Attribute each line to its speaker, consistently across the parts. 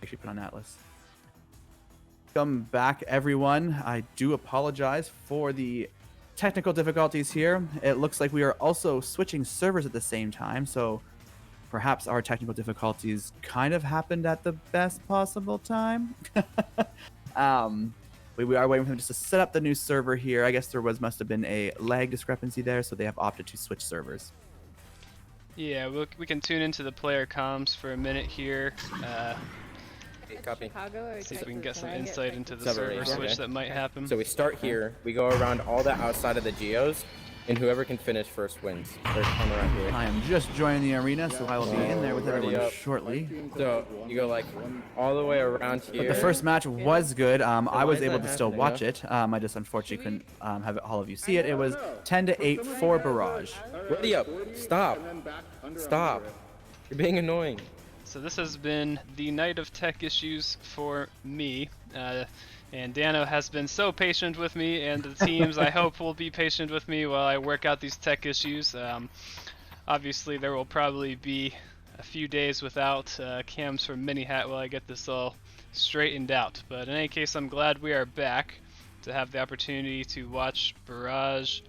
Speaker 1: Make sure you put on Atlas. Welcome back, everyone. I do apologize for the technical difficulties here. It looks like we are also switching servers at the same time, so perhaps our technical difficulties kind of happened at the best possible time. We are waiting for them just to set up the new server here. I guess there must have been a lag discrepancy there, so they have opted to switch servers.
Speaker 2: Yeah, we can tune into the player comms for a minute here.
Speaker 3: Copy.
Speaker 2: See if we can get some insight into the server switch that might happen.
Speaker 3: So we start here, we go around all the outside of the geos, and whoever can finish first wins. They're coming around here.
Speaker 1: I am just joining the arena, so I will be in there with everyone shortly.
Speaker 3: So you go like all the way around here.
Speaker 1: But the first match was good. I was able to still watch it. I just unfortunately couldn't have all of you see it. It was 10-8 for Barrage.
Speaker 3: Ready up. Stop. Stop. You're being annoying.
Speaker 2: So this has been the night of tech issues for me, and Dano has been so patient with me, and the teams I hope will be patient with me while I work out these tech issues. Obviously there will probably be a few days without cams from Minihat while I get this all straightened out, but in any case I'm glad we are back to have the opportunity to watch Barrage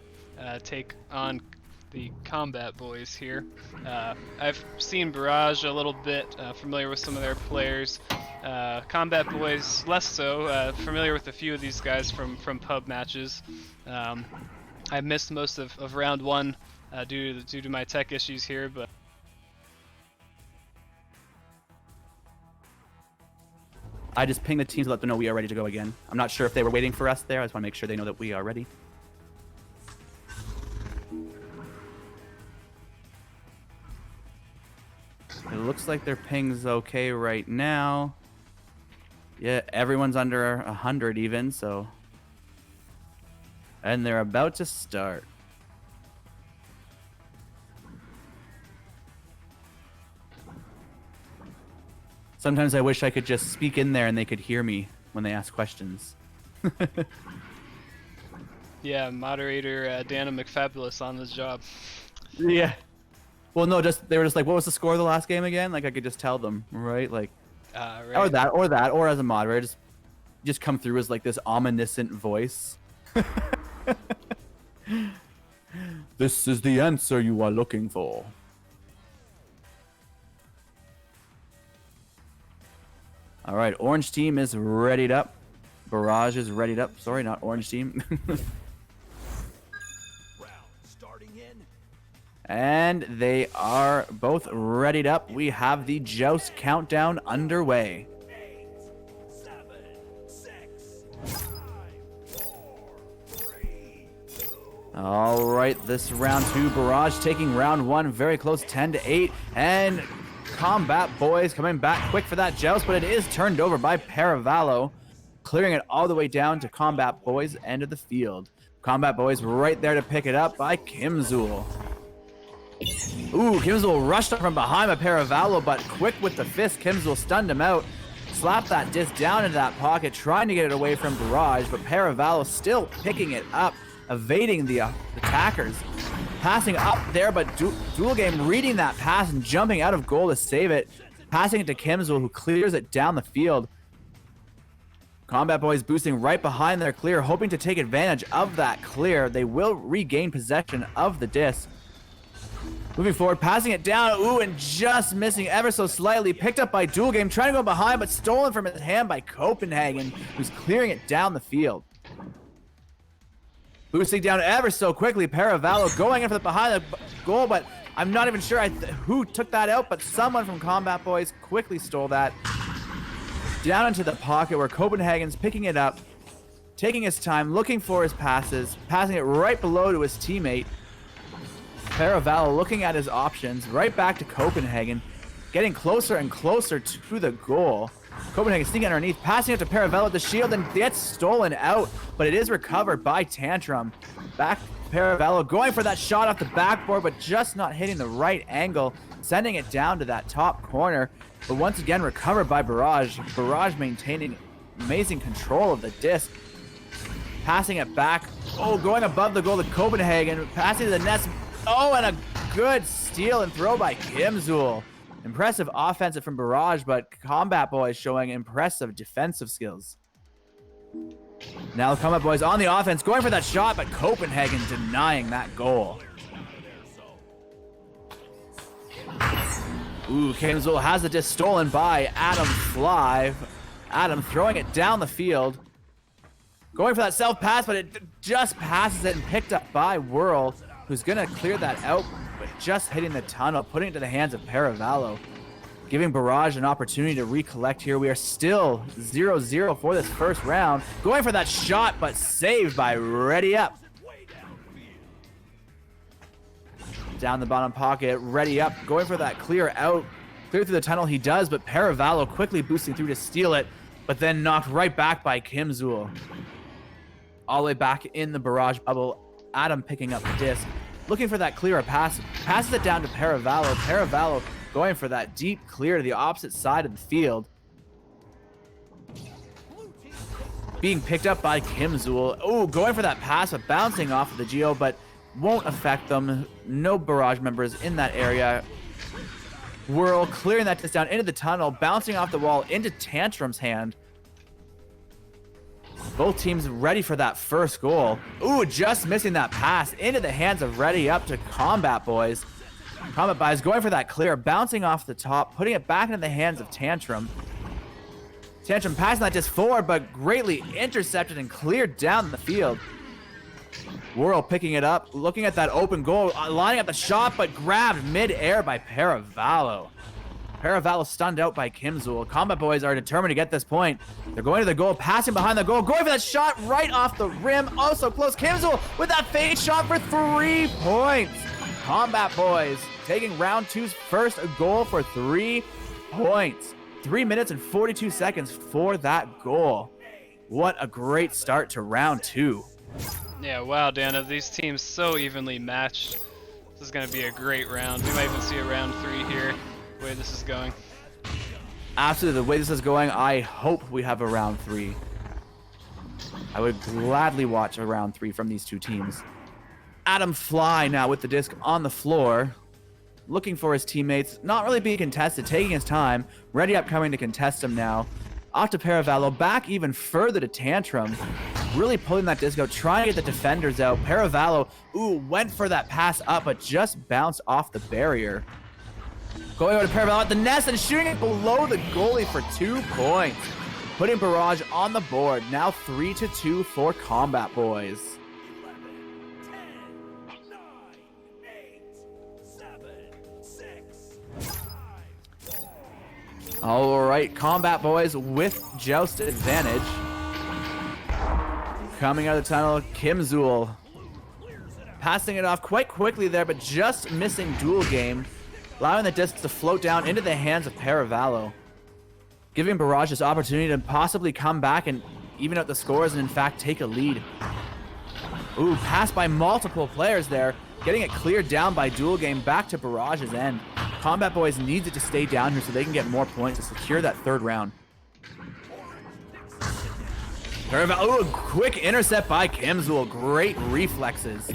Speaker 2: take on the Combat Boys here. I've seen Barrage a little bit, familiar with some of their players. Combat Boys less so, familiar with a few of these guys from pub matches. I missed most of round one due to my tech issues here, but
Speaker 1: I just pinged the teams to let them know we are ready to go again. I'm not sure if they were waiting for us there. I just want to make sure they know that we are ready. It looks like their ping's okay right now. Yeah, everyone's under 100 even, so. And they're about to start. Sometimes I wish I could just speak in there and they could hear me when they ask questions.
Speaker 2: yeah, moderator Dano McFabulous on the job.
Speaker 1: Yeah. Well, no, they were just like, what was the score of the last game again? Like, I could just tell them, right? Like,
Speaker 2: right.
Speaker 1: or as a moderator, just come through as like this omniscient voice. This is the answer you are looking for. All right, orange team is readied up. Barrage is readied up. Sorry, not orange team. And they are both readied up. We have the Joust countdown underway.
Speaker 4: 8, 7, 6, 5, 4, 3, 2.
Speaker 1: All right, this round two, Barrage taking round one very close, 10-8, and Combat Boys coming back quick for that Joust, but it is turned over by Paravallo, clearing it all the way down to Combat Boys' end of the field. Combat Boys right there to pick it up by Kimzul. Ooh, Kimzul rushed up from behind by Paravallo, but quick with the fist, Kimzul stunned him out. Slapped that disc down into that pocket, trying to get it away from Barrage, but Paravallo still picking it up, evading the attackers. Passing up there, but Dual Game reading that pass and jumping out of goal to save it. Passing it to Kimzul, who clears it down the field. Combat Boys boosting right behind their clear, hoping to take advantage of that clear. They will regain possession of the disc. Moving forward, passing it down, ooh, and just missing ever so slightly. Picked up by Dual Game, trying to go behind, but stolen from his hand by Copenhagen, who's clearing it down the field. Boosting down ever so quickly, Paravallo going in for the behind the goal, but I'm not even sure who took that out, but someone from Combat Boys quickly stole that. Down into the pocket where Copenhagen's picking it up, taking his time, looking for his passes, passing it right below to his teammate. Paravallo looking at his options, right back to Copenhagen, getting closer and closer to the goal. Copenhagen sneaking underneath, passing it to Paravallo at the shield, and gets stolen out, but it is recovered by Tantrum. Back to Paravallo, going for that shot off the backboard, but just not hitting the right angle, sending it down to that top corner. But once again, recovered by Barrage. Barrage maintaining amazing control of the disc. Passing it back. Oh, going above the goal to Copenhagen, passing to the net. Oh, and a good steal and throw by Kimzul. Impressive offensive from Barrage, but Combat Boys showing impressive defensive skills. Now the Combat Boys on the offense, going for that shot, but Copenhagen denying that goal. Ooh, Kamzul has the disc stolen by Adam Fly. Adam throwing it down the field. Going for that self-pass, but it just passes it and picked up by Whirl, who's going to clear that out, but just hitting the tunnel, putting it to the hands of Paravallo. Giving Barrage an opportunity to recollect here. We are still 0-0 for this first round. Going for that shot, but saved by Ready Up. Down the bottom pocket, Ready Up, going for that clear out. Clear through the tunnel he does, but Paravallo quickly boosting through to steal it, but then knocked right back by Kimzul. All the way back in the Barrage bubble, Adam picking up the disc. Looking for that clearer pass, passes it down to Paravallo. Paravallo going for that deep clear to the opposite side of the field. Being picked up by Kimzul. Oh, going for that pass, but bouncing off of the Geo, but won't affect them. No Barrage members in that area. Whirl clearing that disc down into the tunnel, bouncing off the wall into Tantrum's hand. Both teams ready for that first goal. Ooh, just missing that pass into the hands of Ready Up to Combat Boys. Combat Boys going for that clear, bouncing off the top, putting it back into the hands of Tantrum. Tantrum passing that disc forward, but greatly intercepted and cleared down the field. Whirl picking it up, looking at that open goal, lining up the shot, but grabbed mid-air by Paravallo. Paravallo stunned out by Kimzul. Combat Boys are determined to get this point. They're going to the goal, passing behind the goal, going for that shot right off the rim. Oh, so close. Kimzul with that fade shot for 3 points. Combat Boys taking round two's first goal for 3 points. 3 minutes and 42 seconds for that goal. What a great start to round two.
Speaker 2: Yeah, wow, Dano, these teams so evenly matched. This is going to be a great round. We might even see a round 3 here, the way this is going.
Speaker 1: Absolutely, the way this is going, I hope we have a round 3. I would gladly watch a round 3 from these two teams. Adam Fly now with the disc on the floor, looking for his teammates, not really being contested, taking his time. Ready Up coming to contest him now. Off to Paravallo, back even further to Tantrum. Really pulling that disc out, trying to get the defenders out. Paravallo, ooh, went for that pass up, but just bounced off the barrier. Going over to Paravallo at the nest and shooting it below the goalie for 2 points. Putting Barrage on the board. Now 3-2 for Combat Boys.
Speaker 4: 11, 10, 9, 8, 7, 6, 5, 4.
Speaker 1: All right, Combat Boys with joust advantage. Coming out of the tunnel, Kimzul passing it off quite quickly there, but just missing duel game, allowing the disc to float down into the hands of Paravallo, giving Barrage this opportunity to possibly come back and even out the scores and in fact take a lead. Ooh, passed by multiple players there, getting it cleared down by duel game back to Barrage's end. Combat Boys needs it to stay down here so they can get more points to secure that third round. Ooh, a quick intercept by Kimzul. Great reflexes.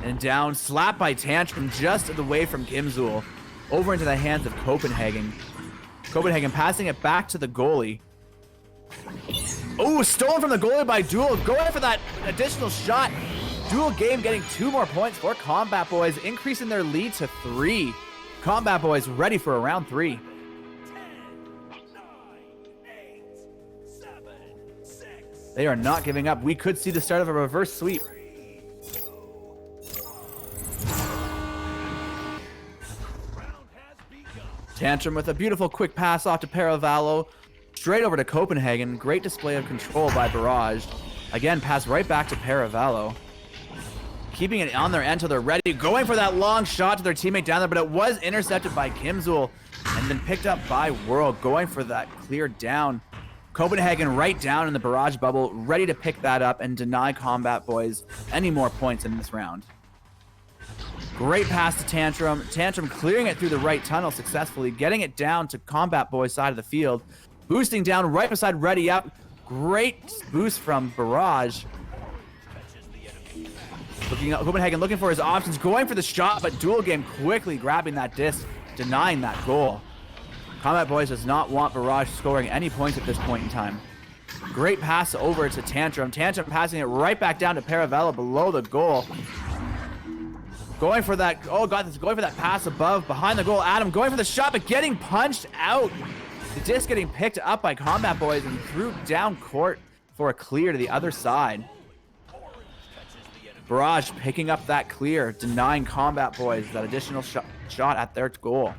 Speaker 1: And down, slapped by Tantrum just away from Kimzul. Over into the hands of Copenhagen. Copenhagen passing it back to the goalie. Ooh, stolen from the goalie by Duel. Going for that additional shot. Duel game getting 2 more points for Combat Boys, increasing their lead to 3. Combat Boys ready for a round 3.
Speaker 4: 10, 9, 8, 7, 6,
Speaker 1: They are not giving up. We could see the start of a reverse sweep.
Speaker 4: 3, 2, 1. Round has begun.
Speaker 1: Tantrum with a beautiful quick pass off to Paravallo. Straight over to Copenhagen. Great display of control by Barrage. Again, pass right back to Paravallo. Keeping it on their end until they're ready. Going for that long shot to their teammate down there, but it was intercepted by Kimzul and then picked up by Whirl. Going for that clear down. Copenhagen right down in the Barrage bubble, ready to pick that up and deny Combat Boys any more points in this round. Great pass to Tantrum. Tantrum clearing it through the right tunnel successfully, getting it down to Combat Boys' side of the field. Boosting down right beside Ready Up. Great boost from Barrage. Copenhagen looking for his options, going for the shot, but duel game quickly grabbing that disc, denying that goal. Combat Boys does not want Barrage scoring any points at this point in time. Great pass over to Tantrum. Tantrum passing it right back down to Paravello below the goal. Going for that, oh god, this is going for that pass above, behind the goal. Adam going for the shot, but getting punched out. The disc getting picked up by Combat Boys and threw down court for a clear to the other side. Barrage picking up that clear, denying Combat Boys that additional shot at their goal.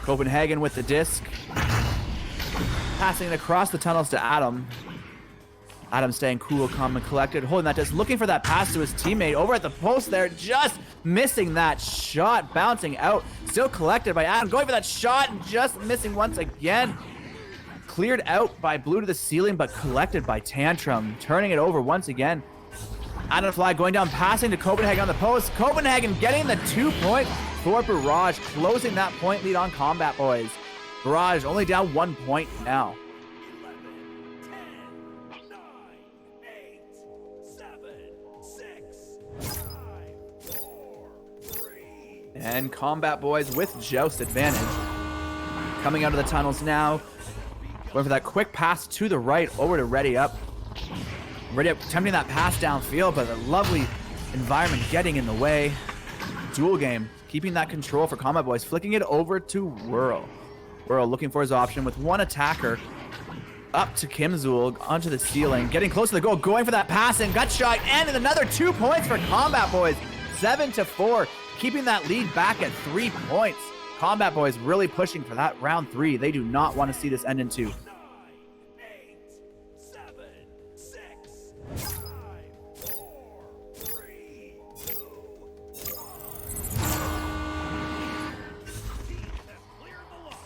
Speaker 1: Copenhagen with the disc. Passing it across the tunnels to Adam. Adam staying cool, calm, and collected, holding that disc, looking for that pass to his teammate over at the post there, just missing that shot, bouncing out, still collected by Adam, going for that shot and just missing once again. Cleared out by Blue to the ceiling, but collected by Tantrum, turning it over once again. Adam Fly going down, passing to Copenhagen on the post. Copenhagen getting the 2 point for Barrage, closing that point lead on Combat Boys. Barrage only down 1 point now.
Speaker 4: 11, 10, 9, 8, 7, 6, 5, 4, 3.
Speaker 1: And Combat Boys with Joust advantage. Coming out of the tunnels now. Going for that quick pass to the right over to Ready Up. Ready Up attempting that pass downfield, but a lovely environment getting in the way. Duel game, keeping that control for Combat Boys, flicking it over to Whirl. Whirl looking for his option with one attacker. Up to Kimzul, onto the ceiling, getting close to the goal, going for that pass and gut shot, and another 2 points for Combat Boys. 7-4, keeping that lead back at 3 points. Combat Boys really pushing for that round 3. They do not want to see this end in 2.
Speaker 4: 9, 8, 7, 6, 5, 4, 3, 2, 1. Team has cleared the lock.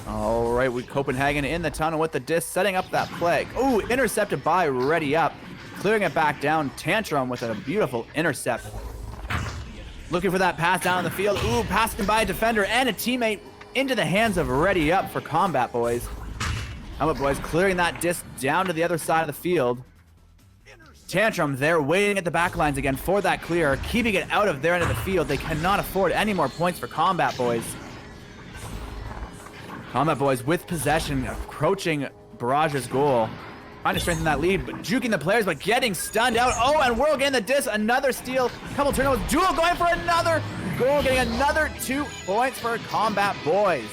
Speaker 1: All right, with Copenhagen in the tunnel with the disc, setting up that play. Ooh, intercepted by Ready Up. Clearing it back down. Tantrum with a beautiful intercept. Looking for that pass down the field. Ooh, passing by a defender and a teammate into the hands of Ready Up for Combat Boys. Combat Boys clearing that disc down to the other side of the field. Tantrum there waiting at the back lines again for that clear, keeping it out of their end of the field. They cannot afford any more points for Combat Boys. Combat Boys with possession, approaching Barrage's goal. Trying to strengthen that lead, but juking the players, but getting stunned out. Oh, and Whirl getting the disc, another steal. Couple turnovers, Duel going for another goal, getting another 2 points for Combat Boys.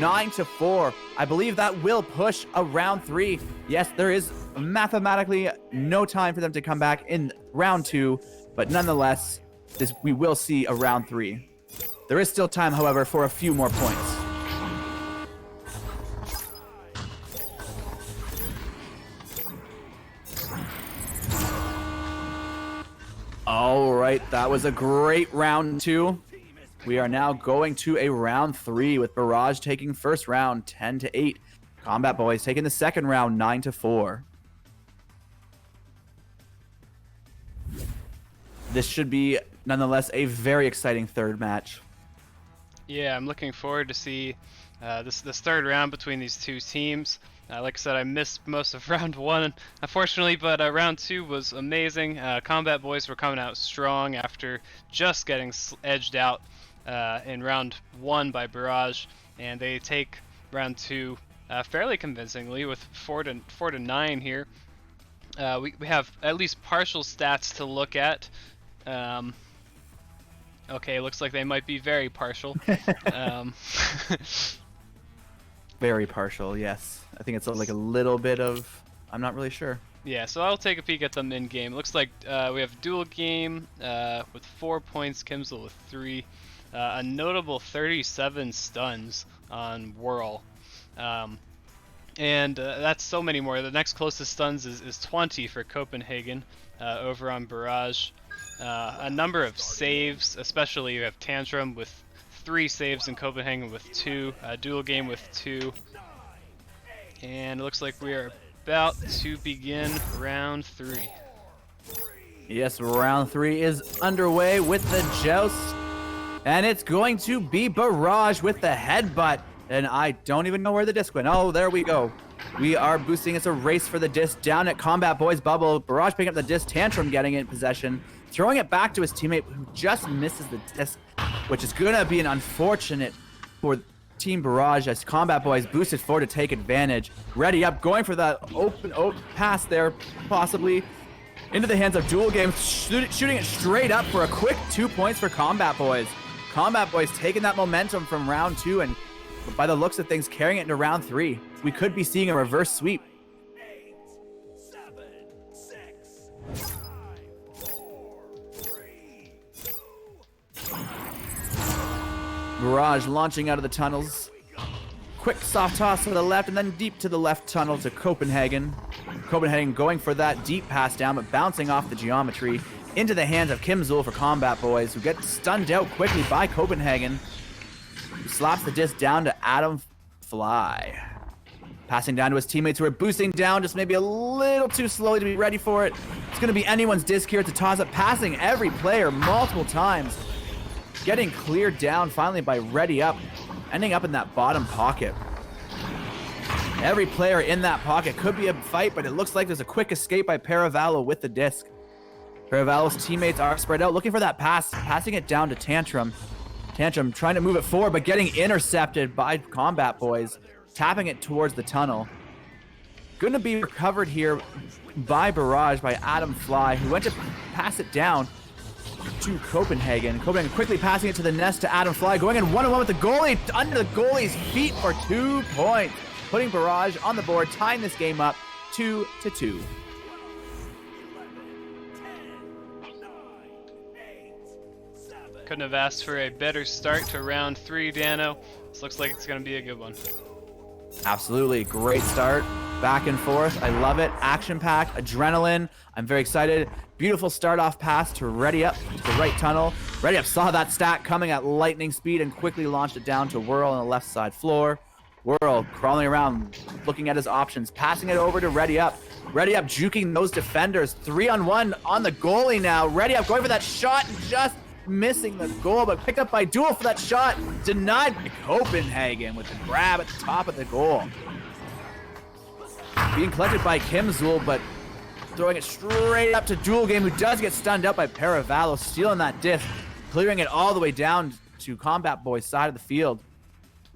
Speaker 1: 9-4. I believe that will push a round 3. Yes, there is mathematically no time for them to come back in round 2, but nonetheless, we will see a round 3. There is still time, however, for a few more points. All right, that was a great round 2. We are now going to a round 3 with Barrage taking first round 10-8. Combat Boys taking the second round 9-4. This should be nonetheless a very exciting third match.
Speaker 2: Yeah, I'm looking forward to see this third round between these two teams. Like I said, I missed most of round 1, unfortunately, but round 2 was amazing. Combat Boys were coming out strong after just getting edged out in round 1 by Barrage, and they take round 2 fairly convincingly with 4-9 here. We have at least partial stats to look at. Okay, looks like they might be very partial.
Speaker 1: Very partial, yes. I think it's like a little bit of, I'm not really sure.
Speaker 2: Yeah, so I'll take a peek at them in game. Looks like we have dual game with 4 points, Kimsel with 3. A notable 37 stuns on Whirl. And that's so many more. The next closest stuns is 20 for Copenhagen over on Barrage. A number of saves, especially you have Tantrum with 3 saves and Copenhagen with 2. Dual game with 2. And it looks like we are about to begin round 3.
Speaker 1: Yes, round 3 is underway with the joust. And it's going to be Barrage with the headbutt. And I don't even know where the disc went. Oh, there we go. We are boosting. It's a race for the disc down at Combat Boys bubble. Barrage picking up the disc. Tantrum getting it in possession. throwing it back to his teammate who just misses the disc, which is gonna be an unfortunate for Team Barrage as Combat Boys boosted forward to take advantage. Ready up, going for that open pass there, possibly into the hands of Duel Game, shooting it straight up for a quick 2 points for Combat Boys. Combat Boys taking that momentum from round 2 and by the looks of things carrying it into round 3. We could be seeing a reverse sweep.
Speaker 4: 8, 7, 6, 5, 4, 3, 2,
Speaker 1: Barrage launching out of the tunnels. Quick soft toss to the left and then deep to the left tunnel to Copenhagen. Copenhagen going for that deep pass down, but bouncing off the geometry into the hands of Kim Zul for Combat Boys, who get stunned out quickly by Copenhagen, who slaps the disc down to Adam Fly. Passing down to his teammates who are boosting down just maybe a little too slowly to be ready for it. It's going to be anyone's disc here to toss up, passing every player multiple times. Getting cleared down finally by Ready Up, ending up in that bottom pocket. Every player in that pocket could be a fight, but it looks like there's a quick escape by Paravallo with the disc. Paravallo's teammates are spread out, looking for that pass, passing it down to Tantrum. Tantrum trying to move it forward, but getting intercepted by Combat Boys, tapping it towards the tunnel. Going to be recovered here by Barrage, by Adam Fly, who went to pass it down to Copenhagen. Copenhagen quickly passing it to the nest to Adam Fly, going in one-on-one with the goalie, under the goalie's feet for 2 points, putting Barrage on the board, tying this game up 2-2.
Speaker 4: 11, 10, 9, 8, 7.
Speaker 2: Couldn't have asked for a better start to round 3, Dano. This looks like it's going to be a good one.
Speaker 1: Absolutely, great start. Back and forth, I love it. Action-packed, adrenaline. I'm very excited. Beautiful start-off pass to Ready Up to the right tunnel. Ready Up saw that stack coming at lightning speed and quickly launched it down to Whirl on the left side floor. Whirl crawling around, looking at his options, passing it over to Ready Up. Ready Up juking those defenders. 3-on-1 on the goalie now. Ready Up going for that shot, just missing the goal, but picked up by Duel for that shot. Denied by Copenhagen with the grab at the top of the goal. Being collected by Kim Zul, but throwing it straight up to Duel Game, who does get stunned out by Paravallo, stealing that disc, clearing it all the way down to Combat Boys' side of the field.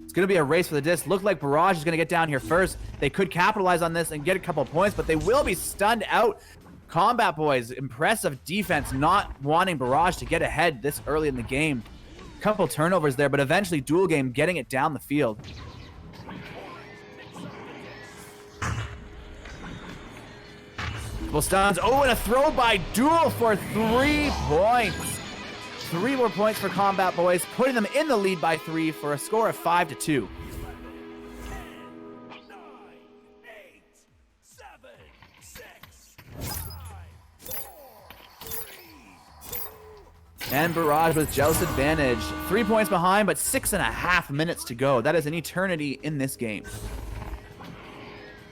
Speaker 1: It's going to be a race for the disc. Looked like Barrage is going to get down here first. They could capitalize on this and get a couple points, but they will be stunned out. Combat Boys, impressive defense, not wanting Barrage to get ahead this early in the game. Couple turnovers there, but eventually Duel Game getting it down the field. Well, stuns. Oh, and a throw by Duel for 3 points. 3 more points for Combat Boys, putting them in the lead by 3 for a score of 5-2.
Speaker 4: 10, 9, 8, 7, 6, 5, 4, 3, 2.
Speaker 1: And Barrage with Joust advantage. 3 points behind, but 6.5 minutes to go. That is an eternity in this game.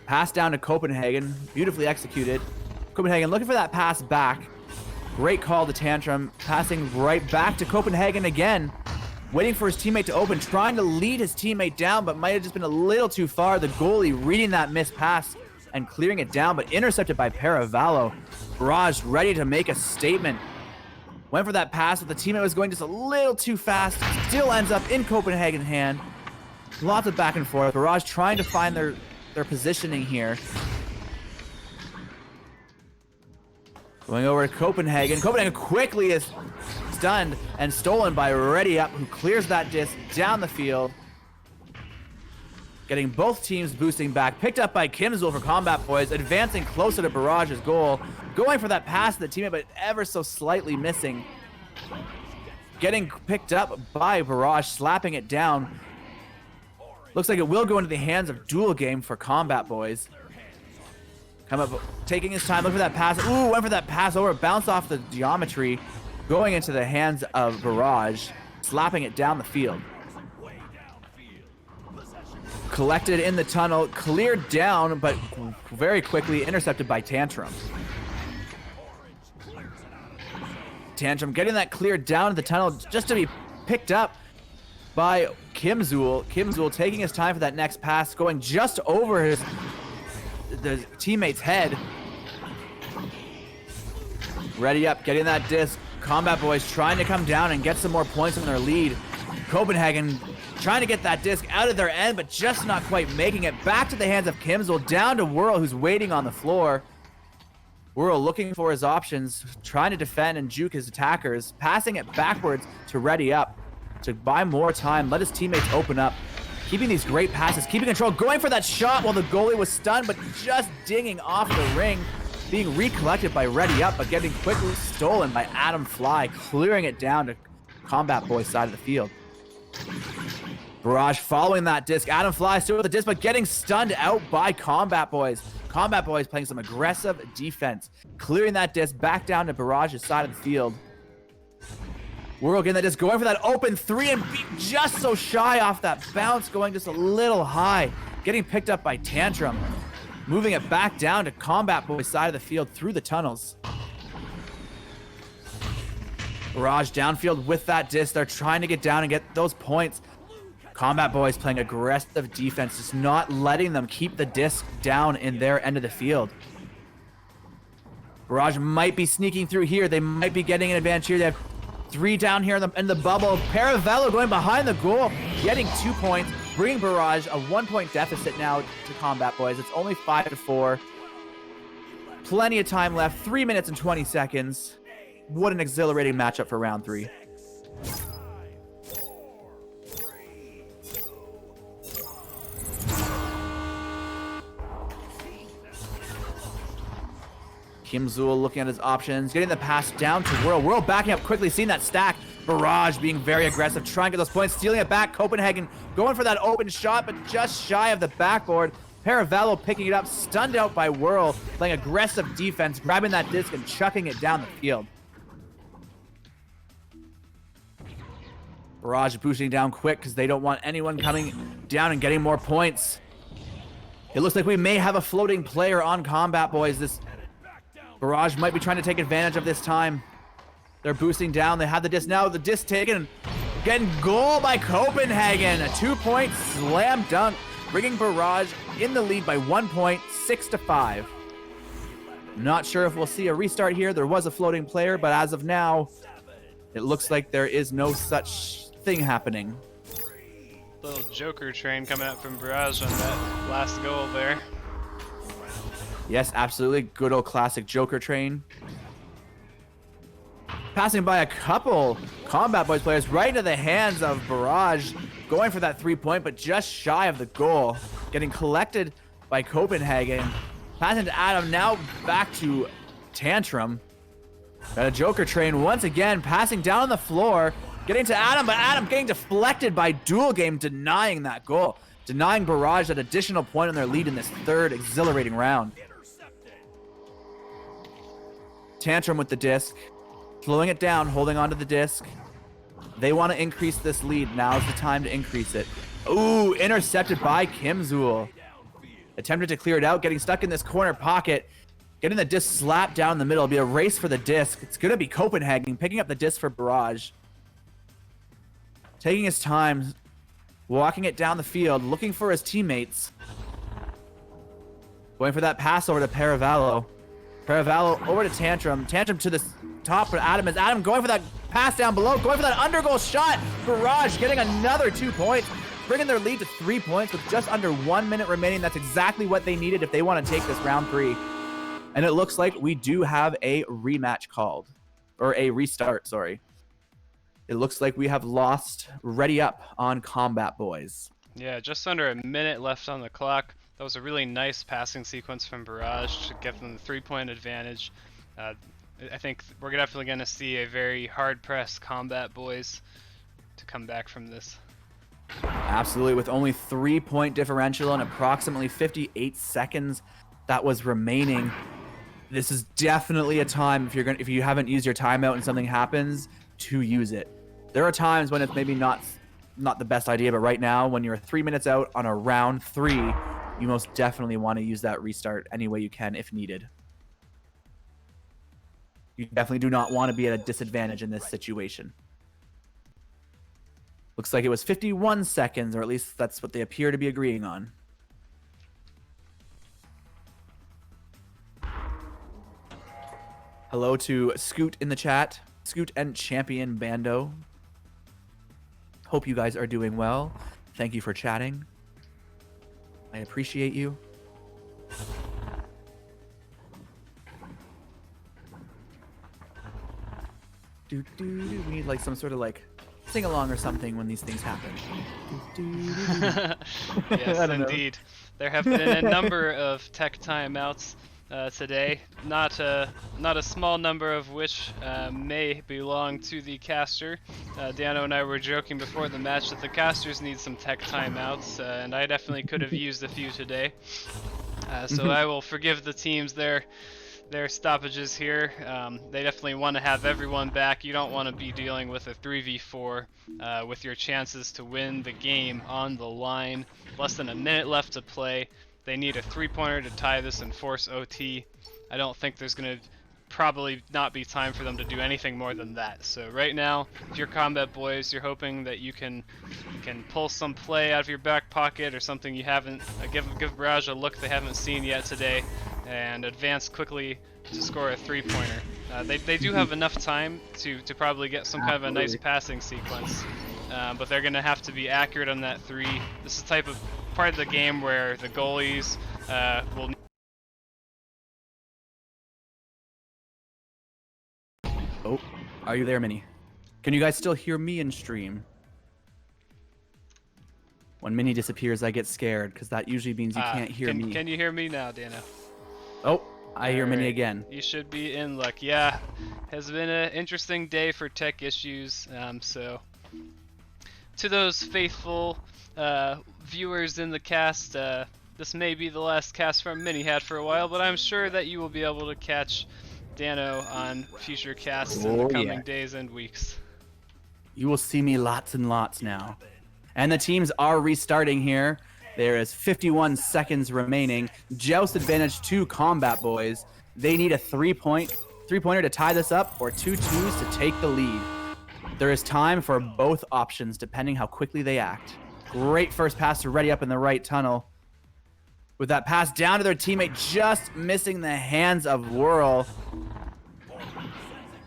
Speaker 1: Pass down to Copenhagen, beautifully executed. Copenhagen looking for that pass back. Great call to Tantrum, passing right back to Copenhagen again. Waiting for his teammate to open, trying to lead his teammate down, but might have just been a little too far. The goalie reading that missed pass and clearing it down, but intercepted by Paravallo. Barrage ready to make a statement. Went for that pass, but the teammate was going just a little too fast. Still ends up in Copenhagen's hand. Lots of back and forth. Barrage trying to find their positioning here. Going over to Copenhagen. Copenhagen quickly is stunned and stolen by Ready Up, who clears that disc down the field. Getting both teams boosting back. Picked up by Kim Zul for Combat Boys, advancing closer to Barrage's goal. Going for that pass to the teammate, but ever so slightly missing. Getting picked up by Barrage, slapping it down. Looks like it will go into the hands of Duel Game for Combat Boys. Come up, taking his time, look for that pass. Ooh, went for that pass over, bounced off the geometry, going into the hands of Barrage, slapping it down the field. Collected in the tunnel, cleared down, but very quickly intercepted by Tantrum. Tantrum getting that cleared down to the tunnel just to be picked up by Kim Zul. Kim Zul taking his time for that next pass, going just over the teammate's head. Ready up, getting that disc. Combat Boys trying to come down and get some more points in their lead. Copenhagen trying to get that disc out of their end, but just not quite making it. Back to the hands of Kimzel, down to Whirl, who's waiting on the floor. Whirl looking for his options, trying to defend and juke his attackers, passing it backwards to Ready Up to buy more time, let his teammates open up. Keeping these great passes, keeping control, going for that shot while the goalie was stunned, but just dinging off the ring. Being recollected by Ready Up, but getting quickly stolen by Adam Fly, clearing it down to Combat Boys' side of the field. Barrage following that disc. Adam Fly still with the disc, but getting stunned out by Combat Boys. Combat Boys playing some aggressive defense, clearing that disc back down to Barrage's side of the field. Whirl getting that disc, going for that open three and just so shy off that bounce, going just a little high. Getting picked up by Tantrum. Moving it back down to Combat Boys' side of the field through the tunnels. Barrage downfield with that disc. They're trying to get down and get those points. Combat Boys playing aggressive defense, just not letting them keep the disc down in their end of the field. Barrage might be sneaking through here. They might be getting an advantage here. They have 3 down here in the bubble. Paravello going behind the goal, getting 2 points, bringing Barrage a 1-point deficit now to Combat Boys. It's only 5-4. Plenty of time left, 3 minutes and 20 seconds. What an exhilarating matchup for round 3. Kimzul looking at his options, getting the pass down to Whirl. Whirl backing up quickly, seeing that stack. Barrage being very aggressive, trying to get those points, stealing it back. Copenhagen going for that open shot, but just shy of the backboard. Paravello picking it up, stunned out by Whirl, playing aggressive defense, grabbing that disc and chucking it down the field. Barrage boosting down quick because they don't want anyone coming down and getting more points. It looks like we may have a floating player on Combat Boys. This Barrage might be trying to take advantage of this time. They're boosting down. They have the disc now. The disc taken. Getting goal by Copenhagen. A 2-point slam dunk, bringing Barrage in the lead by 1 point, 6-5. Not sure if we'll see a restart here. There was a floating player, but as of now, it looks like there is no such thing happening.
Speaker 2: Little Joker train coming out from Barrage on that last goal there.
Speaker 1: Yes, absolutely. Good old classic Joker train. Passing by a couple Combat Boys players right into the hands of Barrage. Going for that 3-point, but just shy of the goal. Getting collected by Copenhagen. Passing to Adam, now back to Tantrum. Got a Joker train once again, passing down on the floor. Getting to Adam, but Adam getting deflected by Dual Game, denying that goal. Denying Barrage that additional point on their lead in this third exhilarating round. Tantrum with the disc, slowing it down, holding onto the disc. They want to increase this lead. Now's the time to increase it. Ooh, intercepted by Kimzul. Attempted to clear it out, getting stuck in this corner pocket. Getting the disc slapped down in the middle. It'll be a race for the disc. It's going to be Copenhagen picking up the disc for Barrage. Taking his time, walking it down the field, looking for his teammates. Going for that pass over to Paravello. Paravello over to Tantrum. Tantrum to the top for Adam. Is Adam going for that pass down below? Going for that undergoal shot. Barrage getting another 2 points. Bringing their lead to 3 points with just under 1 minute remaining. That's exactly what they needed if they want to take this round 3. And it looks like we do have a rematch called. Or a restart, sorry. It looks like we have lost Ready Up on Combat Boys.
Speaker 2: Yeah, just under a minute left on the clock. That was a really nice passing sequence from Barrage to give them the 3-point advantage. I think we're definitely going to see a very hard-pressed Combat Boys to come back from this.
Speaker 1: Absolutely, with only 3-point differential and approximately 58 seconds that was remaining. This is definitely a time if you haven't used your timeout and something happens to use it. There are times when it's maybe not the best idea, but right now when you're 3 minutes out on a round 3, you most definitely want to use that restart any way you can if needed. You definitely do not want to be at a disadvantage in this situation. Looks like it was 51 seconds, or at least that's what they appear to be agreeing on. Hello to Scoot in the chat. Scoot and Champion Bando. Hope you guys are doing well. Thank you for chatting. I appreciate you. We need like some sort of like sing along or something when these things happen.
Speaker 2: Yes,
Speaker 1: I don't know.
Speaker 2: indeed. There have been a number of tech timeouts today, not a small number of which may belong to the caster. Dano and I were joking before the match that the casters need some tech timeouts, and I definitely could have used a few today. So I will forgive the teams their stoppages here. They definitely want to have everyone back. You don't want to be dealing with a 3v4 with your chances to win the game on the line. Less than a minute left to play. They need a 3-pointer to tie this and force OT. I don't think there's going to probably not be time for them to do anything more than that. So right now, if you're Combat Boys, you're hoping that you can pull some play out of your back pocket or something you haven't, give Barrage a look they haven't seen yet today, and advance quickly to score a 3-pointer. They do have enough time to probably get some kind of a nice passing sequence, but they're going to have to be accurate on that 3. This is the type of part of the game where the goalies will...
Speaker 1: Oh, are you there, Mini? Can you guys still hear me in stream? When Mini disappears, I get scared because that usually means you can't hear me.
Speaker 2: Can you hear me now, Dano?
Speaker 1: Oh, I hear Mini
Speaker 2: Alright,
Speaker 1: again.
Speaker 2: You should be in luck. Yeah, has been an interesting day for tech issues. So, to those faithful viewers in the cast, this may be the last cast from Minihat for a while, but I'm sure that you will be able to catch Dano on future casts in the coming days and weeks.
Speaker 1: You will see me lots and lots now. And the teams are restarting here. There is 51 seconds remaining. Joust advantage to Combat Boys. They need a three-pointer to tie this up or 2 twos to take the lead. There is time for both options depending how quickly they act. Great first pass to Ready up in the right tunnel. With that pass down to their teammate, just missing the hands of Whirl.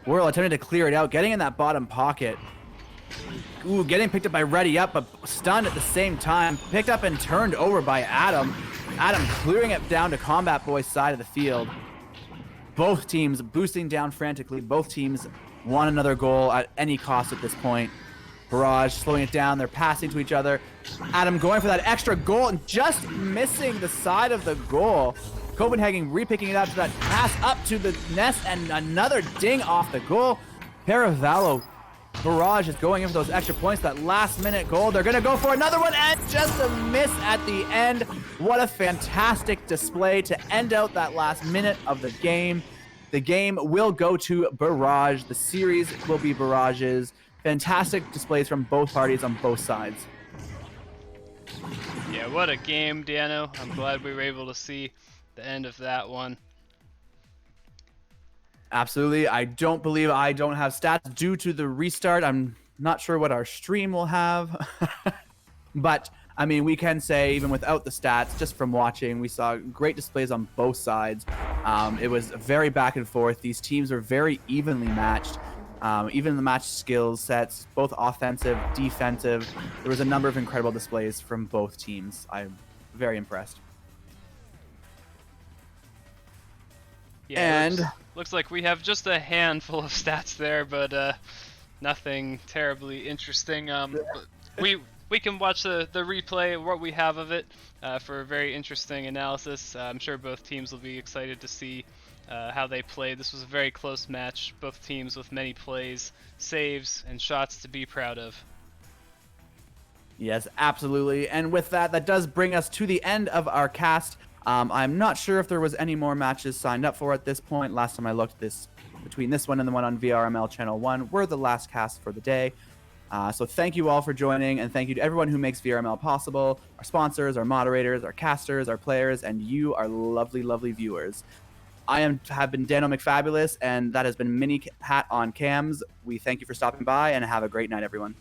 Speaker 1: Whirl attempted to clear it out, getting in that bottom pocket. Ooh, getting picked up by Ready Up, but stunned at the same time. Picked up and turned over by Adam. Adam clearing it down to Combat Boys' side of the field. Both teams boosting down frantically. Both teams want another goal at any cost at this point. Barrage slowing it down. They're passing to each other. Adam going for that extra goal and just missing the side of the goal. Copenhagen repicking it up to that pass up to the nest and another ding off the goal. Paravallo. Barrage is going in for those extra points, that last-minute goal. They're going to go for another one, and just a miss at the end. What a fantastic display to end out that last minute of the game. The game will go to Barrage. The series will be Barrage's. Fantastic displays from both parties on both sides.
Speaker 2: Yeah, what a game, Dano. I'm glad we were able to see the end of that one.
Speaker 1: Absolutely. I don't believe I don't have stats due to the restart. I'm not sure what our stream will have. But, I mean, we can say, even without the stats, just from watching, we saw great displays on both sides. It was very back and forth. These teams are very evenly matched. Even the match skills sets, both offensive, defensive. There was a number of incredible displays from both teams. I'm very impressed.
Speaker 2: Yeah,
Speaker 1: and
Speaker 2: looks like we have just a handful of stats there, but nothing terribly interesting. But we can watch the replay, what we have of it, for a very interesting analysis. I'm sure both teams will be excited to see how they played. This was a very close match. Both teams with many plays, saves, and shots to be proud of.
Speaker 1: Yes, absolutely. And with that, that does bring us to the end of our cast. I'm not sure if there was any more matches signed up for at this point. Last time I looked, between this one and the one on VRML Channel 1 were the last cast for the day. So thank you all for joining, and thank you to everyone who makes VRML possible, our sponsors, our moderators, our casters, our players, and you, our lovely, lovely viewers. I have been Dano McFabulous, and that has been Minihat on cams. We thank you for stopping by, and have a great night, everyone.